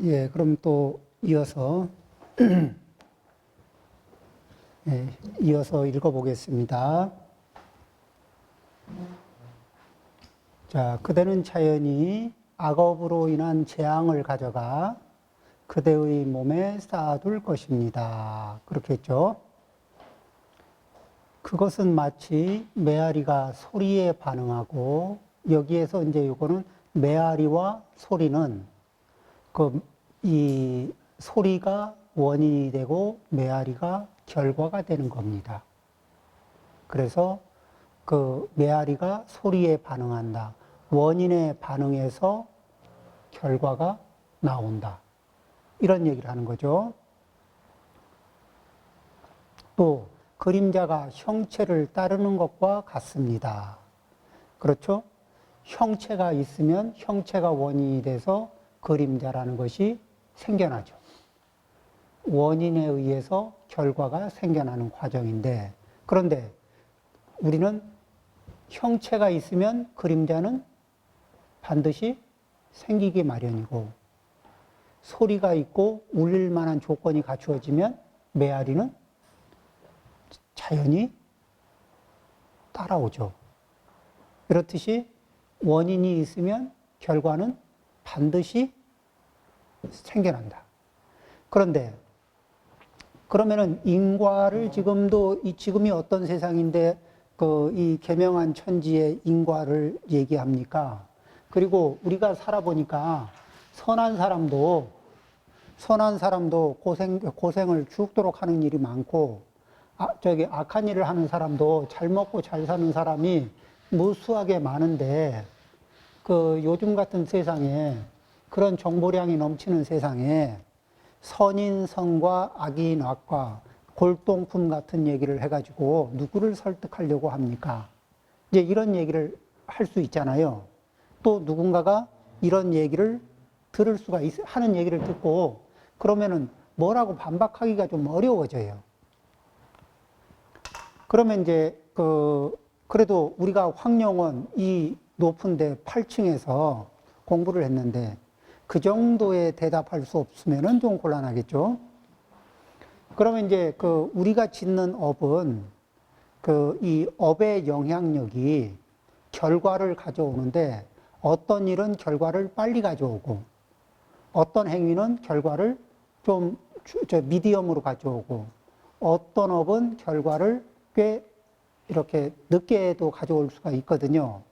예, 그럼 또 이어서 예, 이어서 읽어보겠습니다. 자, 그대는 자연히 악업으로 인한 재앙을 가져가 그대의 몸에 쌓아둘 것입니다. 그렇게 했죠. 그것은 마치 메아리가 소리에 반응하고, 여기에서 이제 이거는 메아리와 소리는 이 소리가 원인이 되고 메아리가 결과가 되는 겁니다. 그래서 그 메아리가 소리에 반응한다. 원인에 반응해서 결과가 나온다. 이런 얘기를 하는 거죠. 또 그림자가 형체를 따르는 것과 같습니다. 그렇죠? 형체가 있으면 형체가 원인이 돼서 그림자라는 것이 생겨나죠. 원인에 의해서 결과가 생겨나는 과정인데, 그런데 우리는 형체가 있으면 그림자는 반드시 생기기 마련이고, 소리가 있고 울릴 만한 조건이 갖추어지면 메아리는 자연히 따라오죠. 그렇듯이 원인이 있으면 결과는 반드시 생겨난다. 그런데 그러면은 인과를 지금이 어떤 세상인데 이 계명한 천지의 인과를 얘기합니까? 그리고 우리가 살아보니까 선한 사람도 고생을 죽도록 하는 일이 많고, 악한 일을 하는 사람도 잘 먹고 잘 사는 사람이 무수하게 많은데, 요즘 같은 세상에, 그런 정보량이 넘치는 세상에 선인성과 악인 악과 골동품 같은 얘기를 해가지고 누구를 설득하려고 합니까? 이제 이런 얘기를 할 수 있잖아요. 또 누군가가 이런 얘기를 하는 얘기를 듣고 그러면은 뭐라고 반박하기가 좀 어려워져요. 그러면 이제 그래도 우리가 황룡원 이 높은데 8층에서 공부를 했는데 그 정도에 대답할 수 없으면은 좀 곤란하겠죠. 그러면 이제 우리가 짓는 업은 이 업의 영향력이 결과를 가져오는데, 어떤 일은 결과를 빨리 가져오고 어떤 행위는 결과를 좀 미디엄으로 가져오고, 어떤 업은 결과를 꽤 이렇게 늦게도 가져올 수가 있거든요.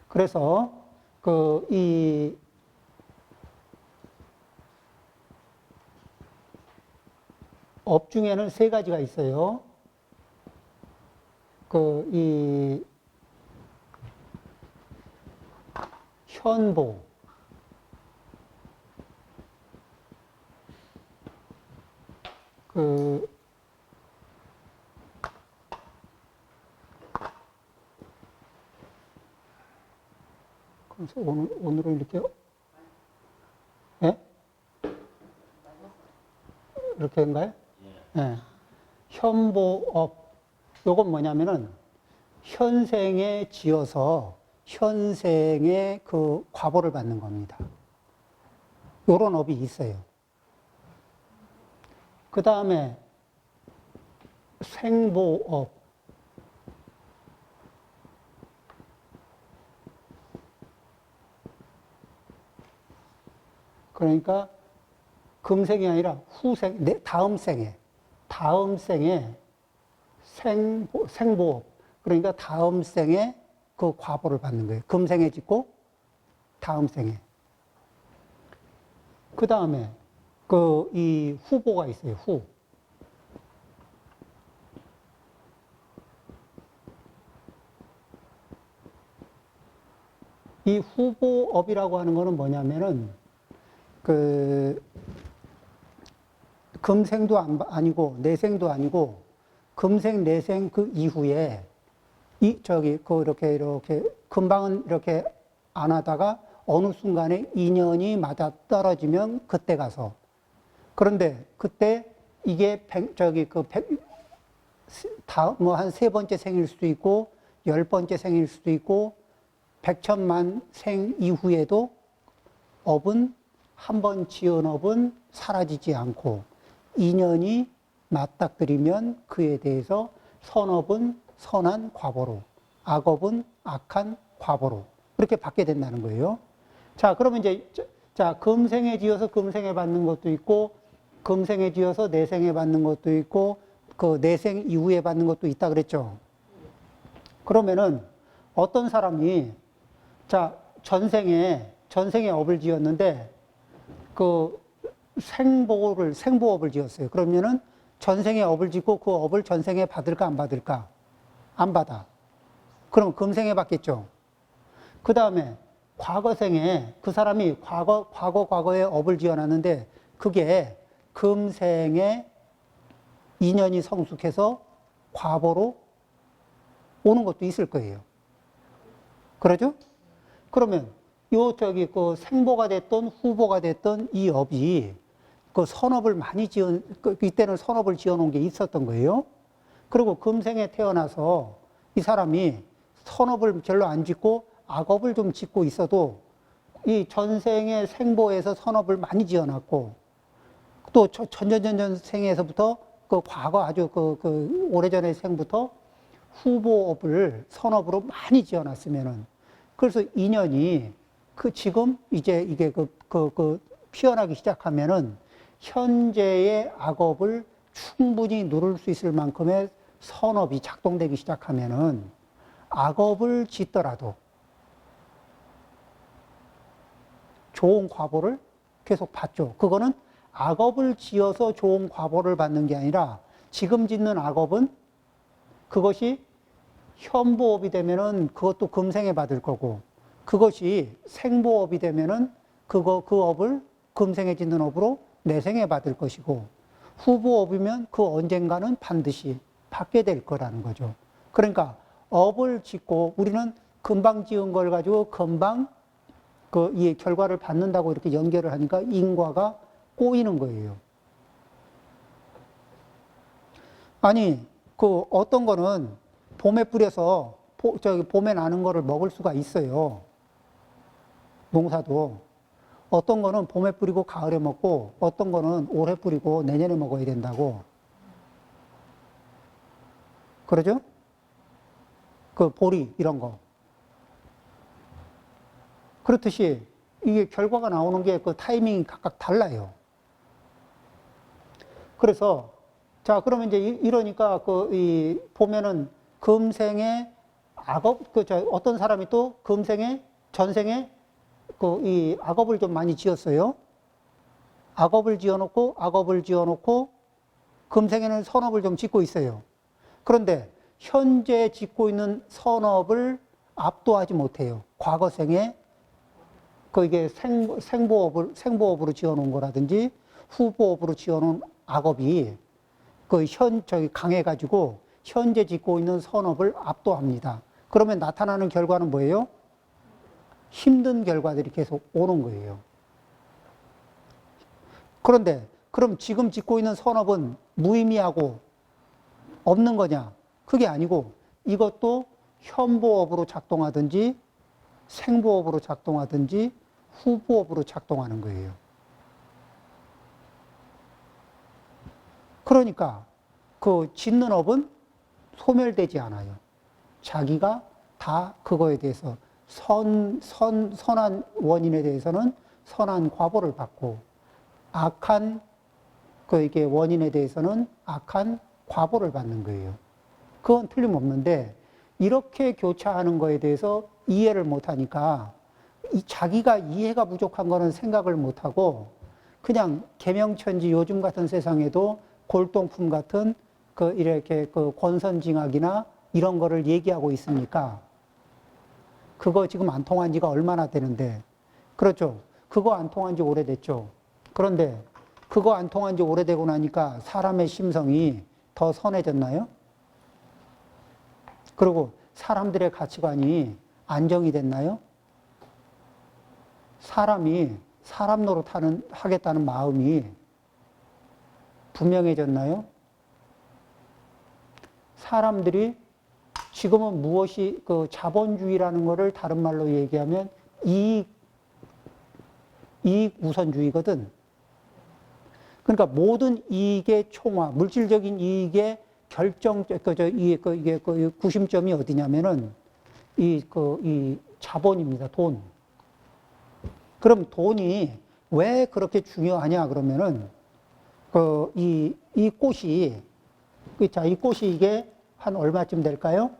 그래서 이 업 중에는 세 가지가 있어요. 이 현보, 그래서 오늘은 이렇게, 예? 이렇게 한가요? 예. 현보업. 요건 뭐냐면은, 현생에 지어서 현생에 과보를 받는 겁니다. 요런 업이 있어요. 그 다음에 생보업. 그러니까 금생이 아니라 후생, 다음 생에 생보업. 그러니까 다음 생에 과보를 받는 거예요. 금생에 짓고 다음 생에. 그 다음에 이 후보가 있어요. 이 후보업이라고 하는 거는 뭐냐면은 금생도 아니고 내생도 아니고, 금생 내생 그 이후에 이렇게 금방은 이렇게 안 하다가 어느 순간에 인연이 맞아 떨어지면 그때 가서, 그런데 그때 이게 한 세 번째 생일 수도 있고 10번째 생일 수도 있고 100천만 생 이후에도 업은 한 번 지은 업은 사라지지 않고 인연이 맞닥뜨리면 그에 대해서 선업은 선한 과보로, 악업은 악한 과보로 그렇게 받게 된다는 거예요. 자, 그러면 이제 금생에 지어서 금생에 받는 것도 있고 금생에 지어서 내생에 받는 것도 있고 그 내생 이후에 받는 것도 있다 그랬죠. 그러면은 어떤 사람이 전생에 업을 지었는데 그 생보업을 지었어요. 그러면은 전생에 업을 짓고 그 업을 전생에 받을까 안 받을까? 안 받아. 그럼 금생에 받겠죠. 그 다음에 과거생에 그 사람이 과거에 업을 지어놨는데 그게 금생에 인연이 성숙해서 과보로 오는 것도 있을 거예요. 그러죠? 그러면 그 생보가 됐던 후보가 됐던 이 업이 그 선업을 많이 이때는 선업을 지어 놓은 게 있었던 거예요. 그리고 금생에 태어나서 이 사람이 선업을 별로 안 짓고 악업을 좀 짓고 있어도 이 전생의 생보에서 선업을 많이 지어 놨고 또 전전전전 생에서부터 그 과거 아주 그 오래전의 생부터 후보업을 선업으로 많이 지어 놨으면은 그래서 인연이 지금 이제 이게 피어나기 시작하면은 현재의 악업을 충분히 누를 수 있을 만큼의 선업이 작동되기 시작하면은 악업을 짓더라도 좋은 과보를 계속 받죠. 그거는 악업을 지어서 좋은 과보를 받는 게 아니라 지금 짓는 악업은 그것이 현보업이 되면은 그것도 금생에 받을 거고 그것이 생보업이 되면은 그 업을 금생에 짓는 업으로 내생에 받을 것이고 후보업이면 그 언젠가는 반드시 받게 될 거라는 거죠. 그러니까 업을 짓고 우리는 금방 지은 걸 가지고 금방 이 결과를 받는다고 이렇게 연결을 하니까 인과가 꼬이는 거예요. 아니, 어떤 거는 봄에 뿌려서 봄에 나는 거를 먹을 수가 있어요. 농사도. 어떤 거는 봄에 뿌리고 가을에 먹고 어떤 거는 올해 뿌리고 내년에 먹어야 된다고. 그러죠? 보리 이런 거. 그렇듯이 이게 결과가 나오는 게 그 타이밍이 각각 달라요. 그래서 그러면 이제 이러니까 보면은 금생에 악업 어떤 사람이 또 금생에 전생에 이 악업을 좀 많이 지었어요. 악업을 지어놓고 금생에는 선업을 좀 짓고 있어요. 그런데 현재 짓고 있는 선업을 압도하지 못해요. 과거생에 이게 생보업으로 지어놓은 거라든지 후보업으로 지어놓은 악업이 강해가지고 현재 짓고 있는 선업을 압도합니다. 그러면 나타나는 결과는 뭐예요? 힘든 결과들이 계속 오는 거예요. 그런데 그럼 지금 짓고 있는 선업은 무의미하고 없는 거냐? 그게 아니고 이것도 현보업으로 작동하든지 생보업으로 작동하든지 후보업으로 작동하는 거예요. 그러니까 짓는 업은 소멸되지 않아요. 자기가 다 그거에 대해서 선한 원인에 대해서는 선한 과보를 받고 악한 이게 원인에 대해서는 악한 과보를 받는 거예요. 그건 틀림없는데 이렇게 교차하는 거에 대해서 이해를 못하니까 자기가 이해가 부족한 거는 생각을 못하고 그냥 계명천지 요즘 같은 세상에도 골동품 같은 이렇게 권선징악이나 이런 거를 얘기하고 있으니까 그거 지금 안 통한 지가 얼마나 되는데 그렇죠. 그거 안 통한 지 오래됐죠. 그런데 그거 안 통한 지 오래되고 나니까 사람의 심성이 더 선해졌나요? 그리고 사람들의 가치관이 안정이 됐나요? 사람이 사람 노릇 하겠다는 마음이 분명해졌나요? 사람들이 지금은 무엇이 자본주의라는 것을 다른 말로 얘기하면 이익 우선주의거든. 그러니까 모든 이익의 총화, 물질적인 이익의 이게 구심점이 어디냐면은 이 자본입니다. 돈. 그럼 돈이 왜 그렇게 중요하냐 그러면은 이 꽃이 이 꽃이 이게 한 얼마쯤 될까요?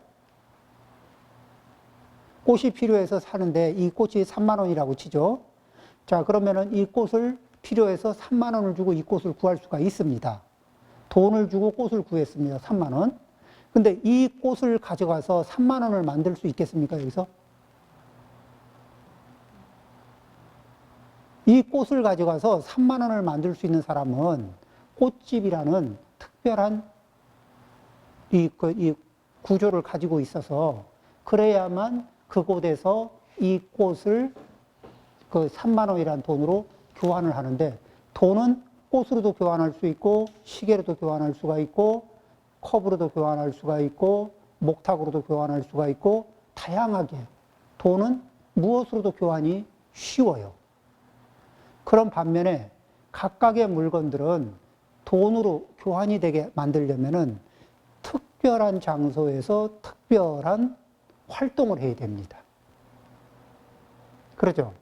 꽃이 필요해서 사는데 이 꽃이 3만 원이라고 치죠. 자, 그러면은 이 꽃을 필요해서 3만 원을 주고 이 꽃을 구할 수가 있습니다. 돈을 주고 꽃을 구했습니다. 3만 원. 근데 이 꽃을 가져가서 3만 원을 만들 수 있겠습니까, 여기서? 이 꽃을 가져가서 3만 원을 만들 수 있는 사람은 꽃집이라는 특별한 이 구조를 가지고 있어서 그래야만 그곳에서 이 꽃을 3만 원이라는 돈으로 교환을 하는데, 돈은 꽃으로도 교환할 수 있고 시계로도 교환할 수가 있고 컵으로도 교환할 수가 있고 목탁으로도 교환할 수가 있고 다양하게 돈은 무엇으로도 교환이 쉬워요. 그런 반면에 각각의 물건들은 돈으로 교환이 되게 만들려면은 특별한 장소에서 특별한 활동을 해야 됩니다. 그렇죠?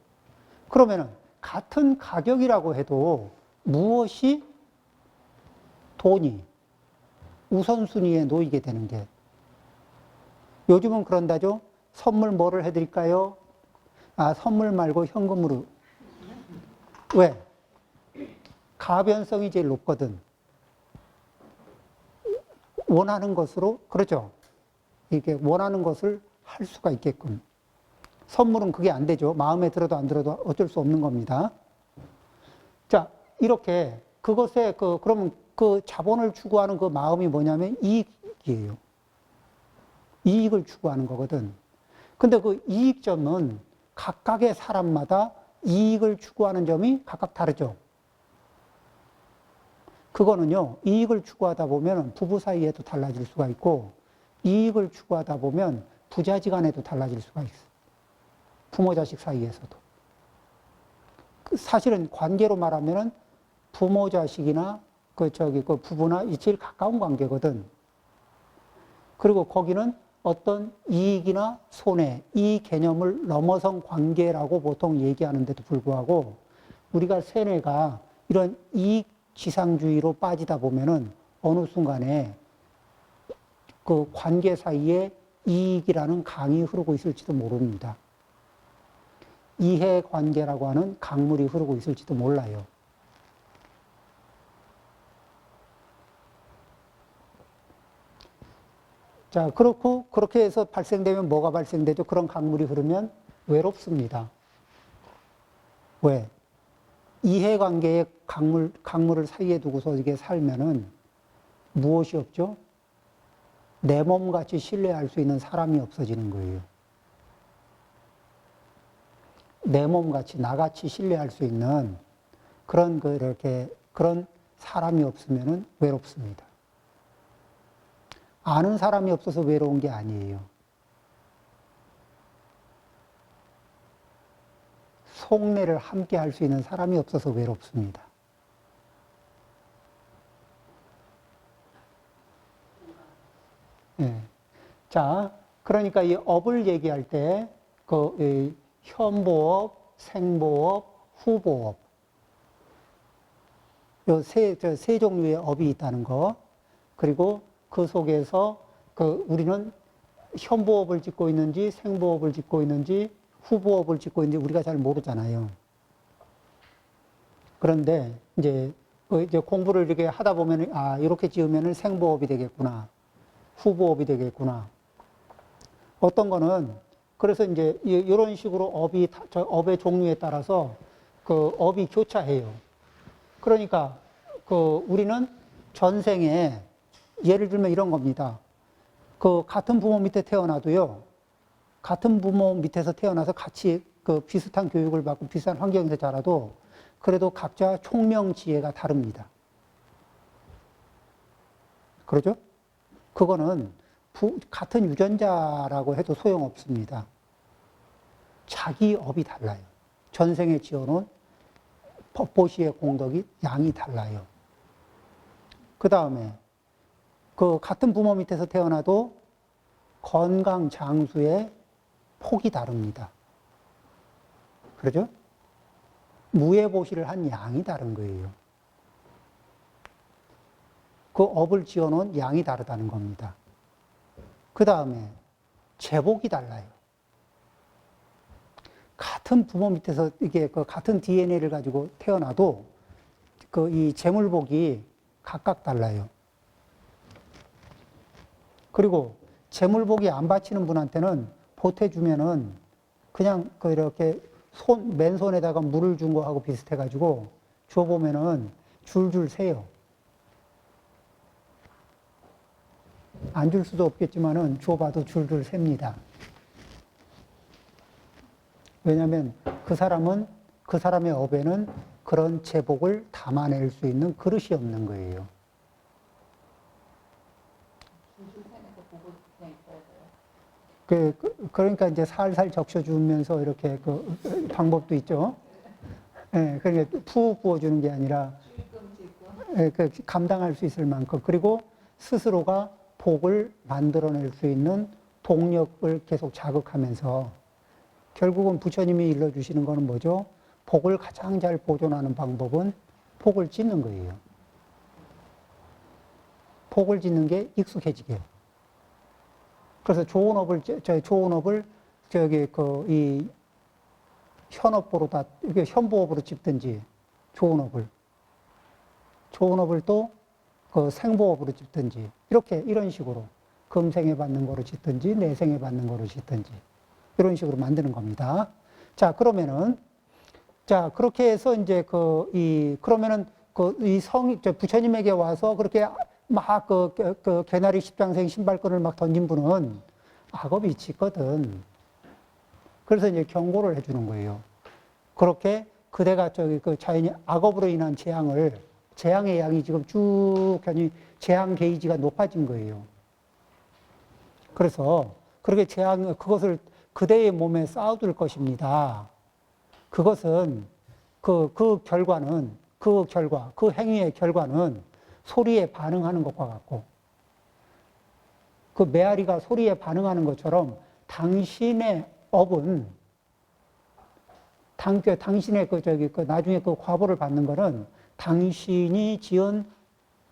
그러면은 같은 가격이라고 해도 무엇이 돈이 우선순위에 놓이게 되는 게, 요즘은 그런다죠? 선물 뭐를 해드릴까요? 선물 말고 현금으로. 왜? 가변성이 제일 높거든. 원하는 것으로, 그렇죠? 이게 원하는 것을 할 수가 있게끔. 선물은 그게 안 되죠. 마음에 들어도 안 들어도 어쩔 수 없는 겁니다. 자, 이렇게 그것에 그러면 그 자본을 추구하는 그 마음이 뭐냐면 이익이에요. 이익을 추구하는 거거든. 근데 그 이익점은 각각의 사람마다 이익을 추구하는 점이 각각 다르죠. 그거는요, 이익을 추구하다 보면 부부 사이에도 달라질 수가 있고, 이익을 추구하다 보면 부자지간에도 달라질 수가 있어요. 부모 자식 사이에서도. 사실은 관계로 말하면은 부모 자식이나 그 부부나 이 제일 가까운 관계거든. 그리고 거기는 어떤 이익이나 손해, 이 개념을 넘어선 관계라고 보통 얘기하는데도 불구하고, 우리가 세뇌가 이런 이익 지상주의로 빠지다 보면은 어느 순간에 그 관계 사이에 이익이라는 강이 흐르고 있을지도 모릅니다. 이해관계라고 하는 강물이 흐르고 있을지도 몰라요. 자, 그렇게 해서 발생되면 뭐가 발생되죠? 그런 강물이 흐르면 외롭습니다. 왜? 이해관계의 강물을 사이에 두고서 이게 살면은 무엇이 없죠? 내 몸같이 신뢰할 수 있는 사람이 없어지는 거예요. 내 몸같이, 나같이 신뢰할 수 있는 그런 그런 사람이 없으면은 외롭습니다. 아는 사람이 없어서 외로운 게 아니에요. 속내를 함께 할 수 있는 사람이 없어서 외롭습니다. 예. 자, 그러니까 이 업을 얘기할 때, 현보업, 생보업, 후보업. 요 세 종류의 업이 있다는 거. 그리고 그 속에서 우리는 현보업을 짓고 있는지, 생보업을 짓고 있는지, 후보업을 짓고 있는지 우리가 잘 모르잖아요. 그런데 이제 공부를 이렇게 하다 보면, 이렇게 지으면 생보업이 되겠구나. 후보업이 되겠구나. 어떤 거는, 그래서 이제 이런 식으로 업의 종류에 따라서 업이 교차해요. 그러니까 우리는 전생에 예를 들면 이런 겁니다. 같은 부모 밑에 태어나도요, 같은 부모 밑에서 태어나서 같이 비슷한 교육을 받고 비슷한 환경에서 자라도 그래도 각자 총명지혜가 다릅니다. 그러죠? 그거는 같은 유전자라고 해도 소용없습니다. 자기 업이 달라요. 전생에 지어놓은 법보시의 공덕이 양이 달라요. 그 다음에 그 같은 부모 밑에서 태어나도 건강 장수의 폭이 다릅니다. 그러죠? 무예보시를 한 양이 다른 거예요. 그 업을 지어놓은 양이 다르다는 겁니다. 그 다음에 제복이 달라요. 같은 부모 밑에서 이게 그 같은 DNA를 가지고 태어나도 그 이 재물복이 각각 달라요. 그리고 재물복이 안 바치는 분한테는 보태주면은 그냥 그 이렇게 맨손에다가 물을 준 거하고 비슷해가지고 줘보면은 줄줄 새요. 안 줄 수도 없겠지만은 줘봐도 줄줄 셉니다. 왜냐하면 그 사람은 그 사람의 업에는 그런 제복을 담아낼 수 있는 그릇이 없는 거예요. 그러니까 이제 살살 적셔주면서 이렇게 그 방법도 있죠. 예, 그러니까 푹 부어주는 게 아니라 예, 그 감당할 수 있을 만큼 그리고 스스로가 복을 만들어낼 수 있는 동력을 계속 자극하면서 결국은 부처님이 일러주시는 거는 뭐죠? 복을 가장 잘 보존하는 방법은 복을 짓는 거예요. 복을 짓는 게 익숙해지게. 그래서 좋은 업을 이 현업보로 이게 현보업으로 짓든지 좋은 업을 또 그 생보업으로 짓든지 이런 식으로 금생에 받는 거로 짓든지 내생에 받는 거로 짓든지 이런 식으로 만드는 겁니다. 자, 그러면은 그렇게 해서 이제 그러면은 부처님에게 와서 그렇게 막 개나리 십장생 신발끈을 막 던진 분은 악업이 짙거든. 그래서 이제 경고를 해주는 거예요. 그렇게 그대가 자연히 악업으로 인한 재앙의 양이 지금 쭉 재앙 게이지가 높아진 거예요. 그래서 그렇게 그것을 그대의 몸에 쌓아둘 것입니다. 그것은 그 행위의 결과는 소리에 반응하는 것과 같고, 그 메아리가 소리에 반응하는 것처럼 당신의 업은, 당신의 나중에 그 과보를 받는 거는 당신이 지은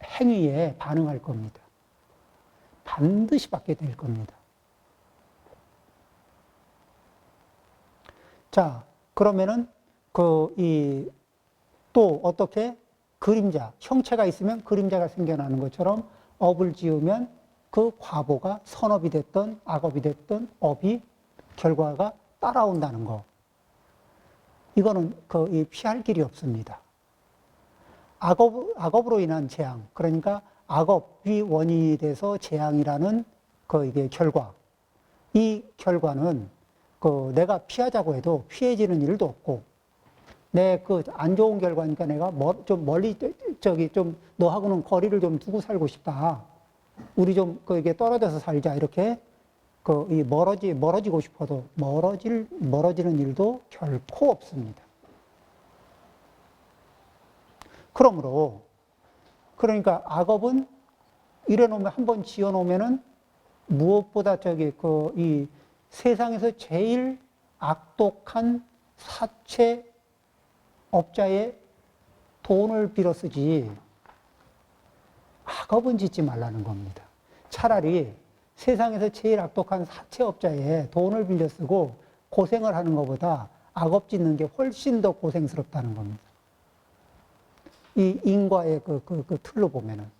행위에 반응할 겁니다. 반드시 받게 될 겁니다. 자, 그러면은 또 어떻게 그림자, 형체가 있으면 그림자가 생겨나는 것처럼 업을 지으면 그 과보가 선업이 됐든 악업이 됐든 결과가 따라온다는 거. 이거는 피할 길이 없습니다. 악업으로 인한 재앙, 그러니까 악업이 원인이 돼서 재앙이라는 이게 결과. 이 결과는 내가 피하자고 해도 피해지는 일도 없고, 내 안 좋은 결과니까 내가 좀 멀리, 너하고는 거리를 좀 두고 살고 싶다. 우리 이게 떨어져서 살자. 이렇게, 멀어지고 싶어도 멀어지는 일도 결코 없습니다. 그러니까 악업은 한번 지어놓으면은 무엇보다 이 세상에서 제일 악독한 사채업자의 돈을 빌어 쓰지 악업은 짓지 말라는 겁니다. 차라리 세상에서 제일 악독한 사채업자의 돈을 빌려 쓰고 고생을 하는 것보다 악업 짓는 게 훨씬 더 고생스럽다는 겁니다. 이 인과의 틀로 보면은.